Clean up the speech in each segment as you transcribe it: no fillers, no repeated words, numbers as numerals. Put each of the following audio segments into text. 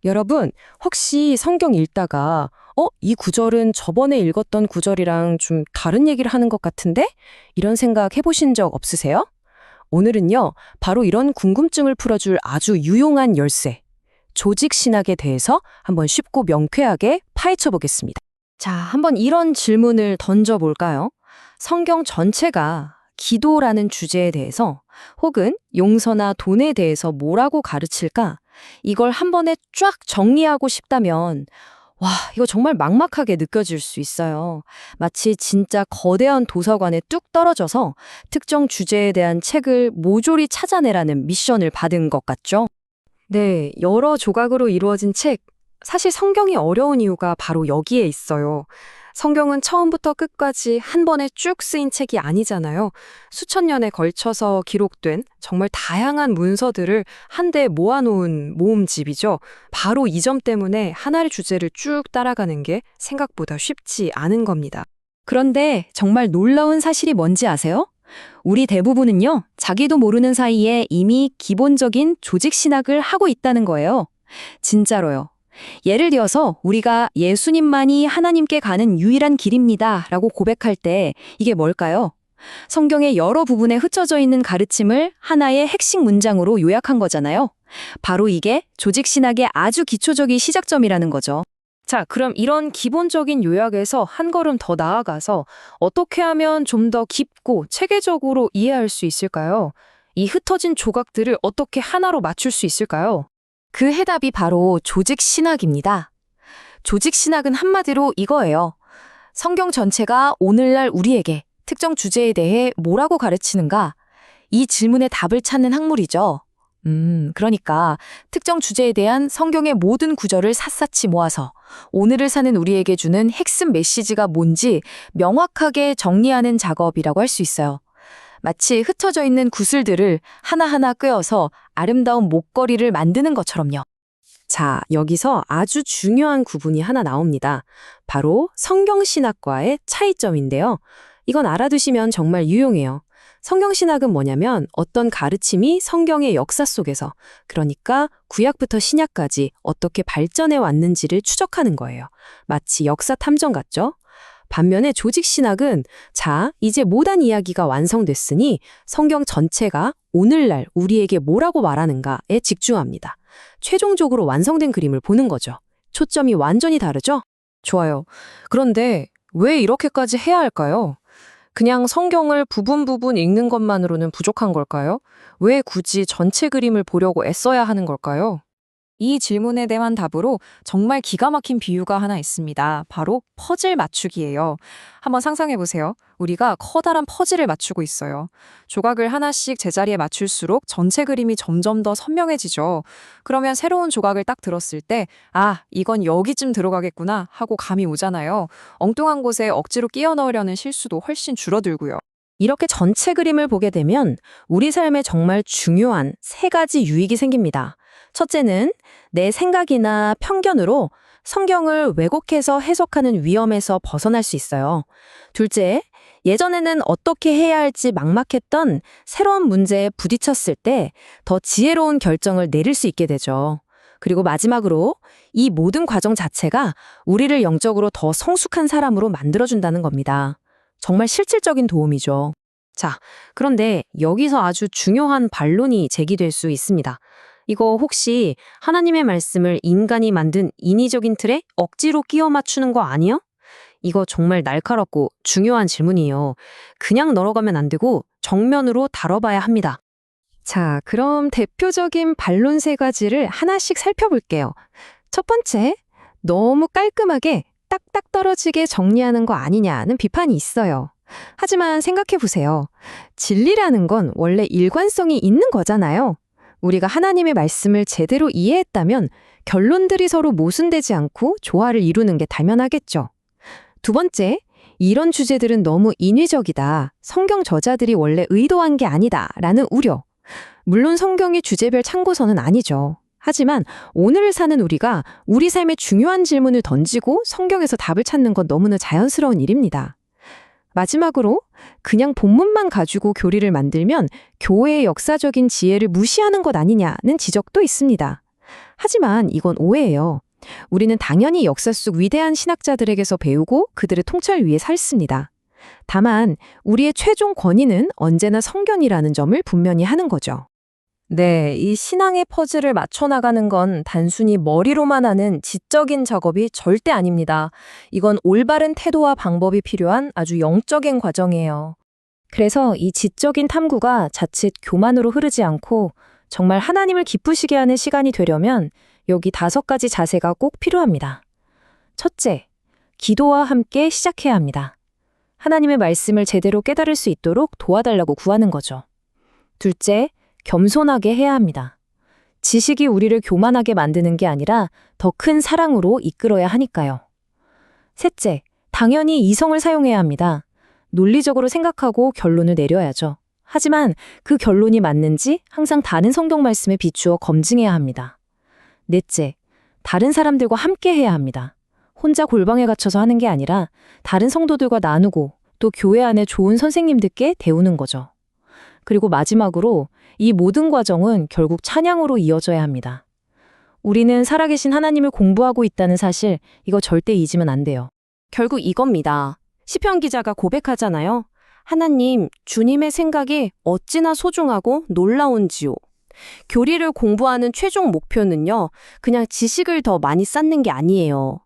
여러분, 혹시 성경 읽다가, 이 구절은 저번에 읽었던 구절이랑 좀 다른 얘기를 하는 것 같은데? 이런 생각 해보신 적 없으세요? 오늘은요, 바로 이런 궁금증을 풀어줄 아주 유용한 열쇠, 조직 신학에 대해서 한번 쉽고 명쾌하게 파헤쳐 보겠습니다. 자, 한번 이런 질문을 던져볼까요? 성경 전체가 기도라는 주제에 대해서 혹은 용서나 돈에 대해서 뭐라고 가르칠까? 이걸 한 번에 쫙 정리하고 싶다면 와, 이거 정말 막막하게 느껴질 수 있어요. 마치 진짜 거대한 도서관에 뚝 떨어져서 특정 주제에 대한 책을 모조리 찾아내라는 미션을 받은 것 같죠? 네, 여러 조각으로 이루어진 책. 사실 성경이 어려운 이유가 바로 여기에 있어요. 성경은 처음부터 끝까지 한 번에 쭉 쓰인 책이 아니잖아요. 수천 년에 걸쳐서 기록된 정말 다양한 문서들을 한데 모아놓은 모음집이죠. 바로 이 점 때문에 하나의 주제를 쭉 따라가는 게 생각보다 쉽지 않은 겁니다. 그런데 정말 놀라운 사실이 뭔지 아세요? 우리 대부분은요, 자기도 모르는 사이에 이미 기본적인 조직 신학을 하고 있다는 거예요. 진짜로요. 예를 들어서 우리가 예수님만이 하나님께 가는 유일한 길입니다 라고 고백할 때 이게 뭘까요? 성경의 여러 부분에 흩어져 있는 가르침을 하나의 핵심 문장으로 요약한 거잖아요. 바로 이게 조직신학의 아주 기초적인 시작점이라는 거죠. 자, 그럼 이런 기본적인 요약에서 한 걸음 더 나아가서 어떻게 하면 좀 더 깊고 체계적으로 이해할 수 있을까요? 이 흩어진 조각들을 어떻게 하나로 맞출 수 있을까요? 그 해답이 바로 조직신학입니다. 조직신학은 한마디로 이거예요. 성경 전체가 오늘날 우리에게 특정 주제에 대해 뭐라고 가르치는가? 이 질문의 답을 찾는 학문이죠. 그러니까 특정 주제에 대한 성경의 모든 구절을 샅샅이 모아서 오늘을 사는 우리에게 주는 핵심 메시지가 뭔지 명확하게 정리하는 작업이라고 할 수 있어요. 마치 흩어져 있는 구슬들을 하나하나 꿰어서 아름다운 목걸이를 만드는 것처럼요. 자, 여기서 아주 중요한 구분이 하나 나옵니다. 바로 성경신학과의 차이점인데요. 이건 알아두시면 정말 유용해요. 성경신학은 뭐냐면 어떤 가르침이 성경의 역사 속에서, 그러니까 구약부터 신약까지 어떻게 발전해 왔는지를 추적하는 거예요. 마치 역사 탐정 같죠? 반면에 조직신학은 자, 이제 모든 이야기가 완성됐으니 성경 전체가 오늘날 우리에게 뭐라고 말하는가에 집중합니다. 최종적으로 완성된 그림을 보는 거죠. 초점이 완전히 다르죠? 좋아요. 그런데 왜 이렇게까지 해야 할까요? 그냥 성경을 부분 읽는 것만으로는 부족한 걸까요? 왜 굳이 전체 그림을 보려고 애써야 하는 걸까요? 이 질문에 대한 답으로 정말 기가 막힌 비유가 하나 있습니다. 바로 퍼즐 맞추기예요. 한번 상상해 보세요. 우리가 커다란 퍼즐을 맞추고 있어요. 조각을 하나씩 제자리에 맞출수록 전체 그림이 점점 더 선명해지죠. 그러면 새로운 조각을 딱 들었을 때, 아, 이건 여기쯤 들어가겠구나 하고 감이 오잖아요. 엉뚱한 곳에 억지로 끼워 넣으려는 실수도 훨씬 줄어들고요. 이렇게 전체 그림을 보게 되면 우리 삶에 정말 중요한 세 가지 유익이 생깁니다. 첫째는 내 생각이나 편견으로 성경을 왜곡해서 해석하는 위험에서 벗어날 수 있어요. 둘째, 예전에는 어떻게 해야 할지 막막했던 새로운 문제에 부딪혔을 때 더 지혜로운 결정을 내릴 수 있게 되죠. 그리고 마지막으로 이 모든 과정 자체가 우리를 영적으로 더 성숙한 사람으로 만들어준다는 겁니다. 정말 실질적인 도움이죠. 자, 그런데 여기서 아주 중요한 반론이 제기될 수 있습니다. 이거 혹시 하나님의 말씀을 인간이 만든 인위적인 틀에 억지로 끼워 맞추는 거 아니요? 이거 정말 날카롭고 중요한 질문이에요. 그냥 넘어가면 안 되고 정면으로 다뤄봐야 합니다. 자, 그럼 대표적인 반론 세 가지를 하나씩 살펴볼게요. 첫 번째, 너무 깔끔하게 딱딱 떨어지게 정리하는 거 아니냐는 비판이 있어요. 하지만 생각해 보세요. 진리라는 건 원래 일관성이 있는 거잖아요. 우리가 하나님의 말씀을 제대로 이해했다면 결론들이 서로 모순되지 않고 조화를 이루는 게 당연하겠죠. 두 번째, 이런 주제들은 너무 인위적이다. 성경 저자들이 원래 의도한 게 아니다. 라는 우려. 물론 성경이 주제별 참고서는 아니죠. 하지만 오늘을 사는 우리가 우리 삶에 중요한 질문을 던지고 성경에서 답을 찾는 건 너무나 자연스러운 일입니다. 마지막으로 그냥 본문만 가지고 교리를 만들면 교회의 역사적인 지혜를 무시하는 것 아니냐는 지적도 있습니다. 하지만 이건 오해예요. 우리는 당연히 역사 속 위대한 신학자들에게서 배우고 그들의 통찰 위에 살습니다. 다만 우리의 최종 권위는 언제나 성경이라는 점을 분명히 하는 거죠. 네, 이 신앙의 퍼즐을 맞춰나가는 건 단순히 머리로만 하는 지적인 작업이 절대 아닙니다. 이건 올바른 태도와 방법이 필요한 아주 영적인 과정이에요. 그래서 이 지적인 탐구가 자칫 교만으로 흐르지 않고 정말 하나님을 기쁘시게 하는 시간이 되려면 여기 5가지 자세가 꼭 필요합니다. 첫째, 기도와 함께 시작해야 합니다. 하나님의 말씀을 제대로 깨달을 수 있도록 도와달라고 구하는 거죠. 둘째, 겸손하게 해야 합니다. 지식이 우리를 교만하게 만드는 게 아니라 더 큰 사랑으로 이끌어야 하니까요. 셋째, 당연히 이성을 사용해야 합니다. 논리적으로 생각하고 결론을 내려야죠. 하지만 그 결론이 맞는지 항상 다른 성경 말씀에 비추어 검증해야 합니다. 넷째, 다른 사람들과 함께 해야 합니다. 혼자 골방에 갇혀서 하는 게 아니라 다른 성도들과 나누고 또 교회 안에 좋은 선생님들께 배우는 거죠. 그리고 마지막으로 이 모든 과정은 결국 찬양으로 이어져야 합니다. 우리는 살아계신 하나님을 공부하고 있다는 사실, 이거 절대 잊으면 안 돼요. 결국 이겁니다. 시편 기자가 고백하잖아요. 하나님, 주님의 생각이 어찌나 소중하고 놀라운지요. 교리를 공부하는 최종 목표는요, 그냥 지식을 더 많이 쌓는 게 아니에요.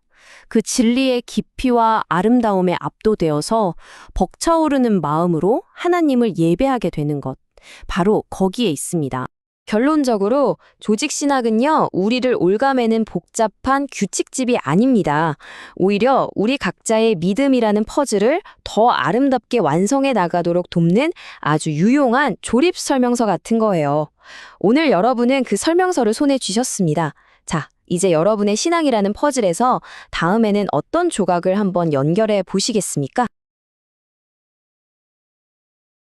그 진리의 깊이와 아름다움에 압도되어서 벅차오르는 마음으로 하나님을 예배하게 되는 것. 바로 거기에 있습니다. 결론적으로 조직신학은요, 우리를 올가매는 복잡한 규칙집이 아닙니다. 오히려 우리 각자의 믿음이라는 퍼즐을 더 아름답게 완성해 나가도록 돕는 아주 유용한 조립 설명서 같은 거예요. 오늘 여러분은 그 설명서를 손에 쥐셨습니다. 자, 이제 여러분의 신앙이라는 퍼즐에서 다음에는 어떤 조각을 한번 연결해 보시겠습니까?